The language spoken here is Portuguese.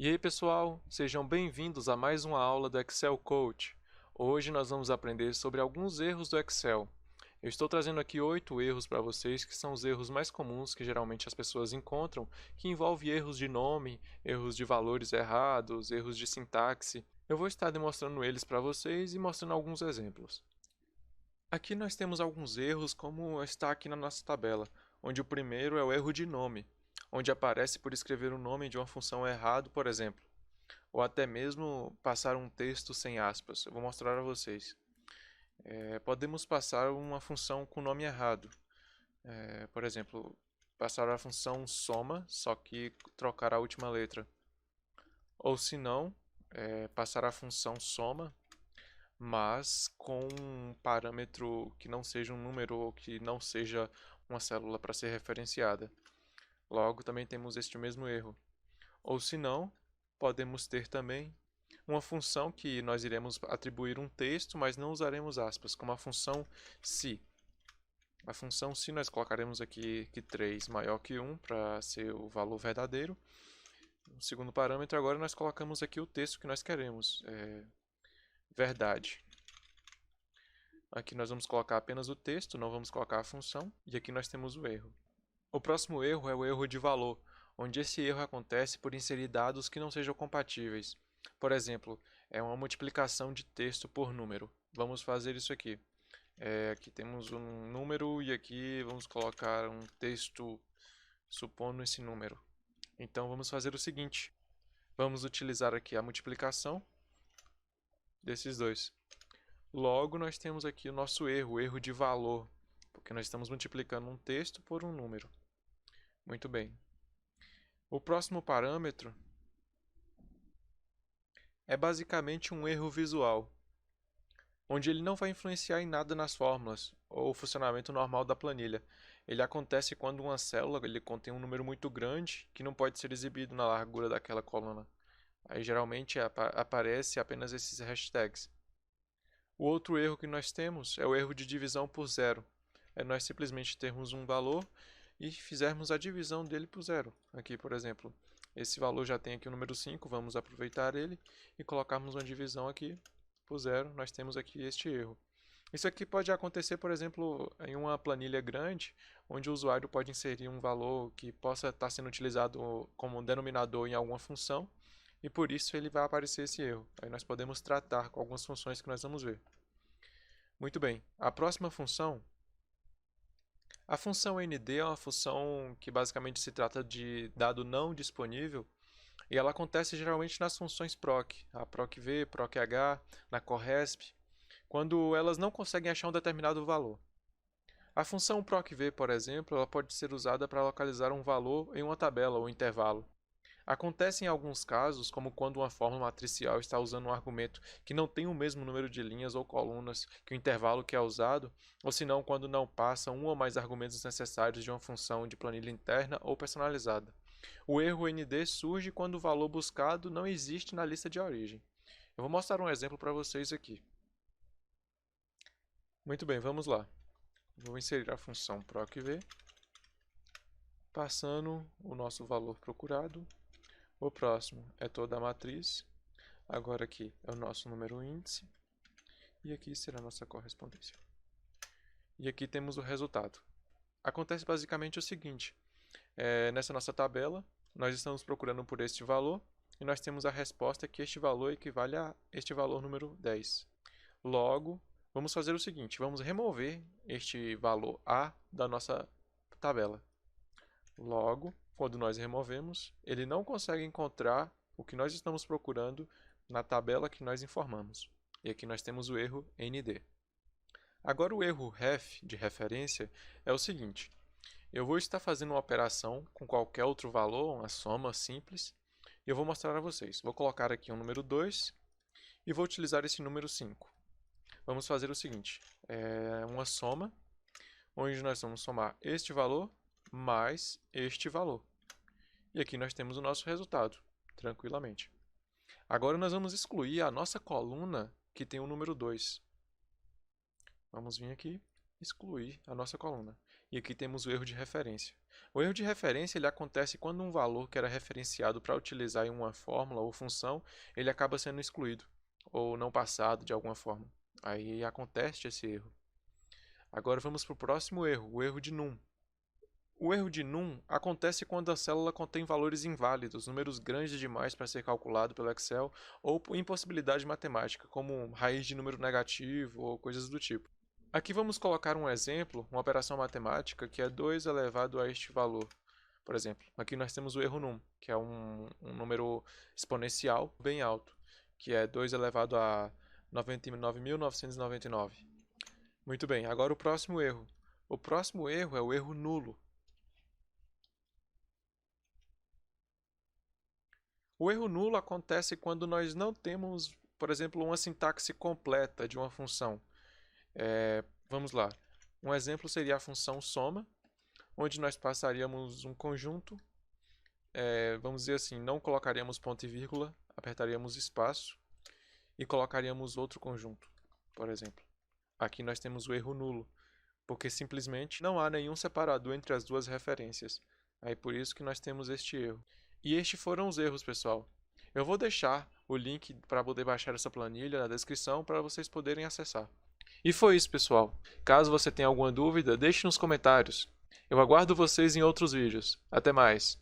E aí pessoal, sejam bem-vindos a mais uma aula do Excel Coach. Hoje nós vamos aprender sobre alguns erros do Excel. Eu estou trazendo aqui 8 erros para vocês, que são os erros mais comuns que geralmente as pessoas encontram, que envolvem erros de nome, erros de valores errados, erros de sintaxe. Eu vou estar demonstrando eles para vocês e mostrando alguns exemplos. Aqui nós temos alguns erros, como está aqui na nossa tabela, onde o primeiro é o erro de nome, onde aparece por escrever o nome de uma função errado, por exemplo, ou até mesmo passar um texto sem aspas. Eu vou mostrar a vocês. Podemos passar uma função com nome errado. Por exemplo, passar a função soma, só que trocar a última letra. Ou se não, passar a função soma, mas com um parâmetro que não seja um número ou que não seja uma célula para ser referenciada. Logo, também temos este mesmo erro. Ou se não, podemos ter também uma função que nós iremos atribuir um texto, mas não usaremos aspas, como a função se. A função se nós colocaremos aqui que 3 maior que 1 para ser o valor verdadeiro. No segundo parâmetro, agora nós colocamos aqui o texto que nós queremos, verdade. Aqui nós vamos colocar apenas o texto, não vamos colocar a função, e aqui nós temos o erro. O próximo erro é o erro de valor, onde esse erro acontece por inserir dados que não sejam compatíveis. Por exemplo, é uma multiplicação de texto por número. Vamos fazer isso aqui. Aqui temos um número e aqui vamos colocar um texto supondo esse número. Então vamos fazer o seguinte. Vamos utilizar aqui a multiplicação desses dois. Logo, nós temos aqui o nosso erro, o erro de valor, porque nós estamos multiplicando um texto por um número. Muito bem. O próximo parâmetro é basicamente um erro visual, onde ele não vai influenciar em nada nas fórmulas ou o funcionamento normal da planilha. Ele acontece quando uma célula ele contém um número muito grande que não pode ser exibido na largura daquela coluna. Aí geralmente aparece apenas esses hashtags. O outro erro que nós temos é o erro de divisão por zero. É nós simplesmente termos um valor e fizermos a divisão dele por zero. Aqui, por exemplo, esse valor já tem aqui o número 5, vamos aproveitar ele e colocarmos uma divisão aqui por zero. Nós temos aqui este erro. Isso aqui pode acontecer, por exemplo, em uma planilha grande, onde o usuário pode inserir um valor que possa estar sendo utilizado como denominador em alguma função, e por isso ele vai aparecer esse erro. Aí nós podemos tratar com algumas funções que nós vamos ver. Muito bem, a próxima função, a função ND é uma função que basicamente se trata de dado não disponível, e ela acontece geralmente nas funções proc, a procv, proch, na corresp, quando elas não conseguem achar um determinado valor. A função procv, por exemplo, ela pode ser usada para localizar um valor em uma tabela ou intervalo. Acontece em alguns casos, como quando uma fórmula matricial está usando um argumento que não tem o mesmo número de linhas ou colunas que o intervalo que é usado, ou senão quando não passa um ou mais argumentos necessários de uma função de planilha interna ou personalizada. O erro ND surge quando o valor buscado não existe na lista de origem. Eu vou mostrar um exemplo para vocês aqui. Muito bem, vamos lá. Vou inserir a função procv, passando o nosso valor procurado. O próximo é toda a matriz. Agora aqui é o nosso número índice. E aqui será a nossa correspondência. E aqui temos o resultado. Acontece basicamente o seguinte. Nessa nossa tabela, nós estamos procurando por este valor. E nós temos a resposta que este valor equivale a este valor número 10. Logo, vamos fazer o seguinte. Vamos remover este valor A da nossa tabela. Logo, quando nós removemos, ele não consegue encontrar o que nós estamos procurando na tabela que nós informamos. E aqui nós temos o erro ND. Agora o erro ref, de referência, é o seguinte. Eu vou estar fazendo uma operação com qualquer outro valor, uma soma simples, e eu vou mostrar a vocês. Vou colocar aqui um número 2 e vou utilizar esse número 5. Vamos fazer o seguinte, uma soma, onde nós vamos somar este valor mais este valor. E aqui nós temos o nosso resultado, tranquilamente. Agora nós vamos excluir a nossa coluna que tem o número 2. Vamos vir aqui excluir a nossa coluna. E aqui temos o erro de referência. O erro de referência ele acontece quando um valor que era referenciado para utilizar em uma fórmula ou função, ele acaba sendo excluído ou não passado de alguma forma. Aí acontece esse erro. Agora vamos para o próximo erro, o erro de num. O erro de num acontece quando a célula contém valores inválidos, números grandes demais para ser calculado pelo Excel, ou por impossibilidade matemática, como raiz de número negativo ou coisas do tipo. Aqui vamos colocar um exemplo, uma operação matemática que é 2 elevado a este valor. Por exemplo, aqui nós temos o erro num, que é um número exponencial bem alto, que é 2 elevado a 99.999. Muito bem, agora o próximo erro. O próximo erro é o erro nulo. O erro nulo acontece quando nós não temos, por exemplo, uma sintaxe completa de uma função. Vamos lá. Um exemplo seria a função soma, onde nós passaríamos um conjunto, vamos dizer assim, não colocaríamos ponto e vírgula, apertaríamos espaço e colocaríamos outro conjunto, por exemplo. Aqui nós temos o erro nulo, porque simplesmente não há nenhum separador entre as duas referências. Aí por isso que nós temos este erro. E estes foram os erros, pessoal. Eu vou deixar o link para poder baixar essa planilha na descrição para vocês poderem acessar. E foi isso, pessoal. Caso você tenha alguma dúvida, deixe nos comentários. Eu aguardo vocês em outros vídeos. Até mais!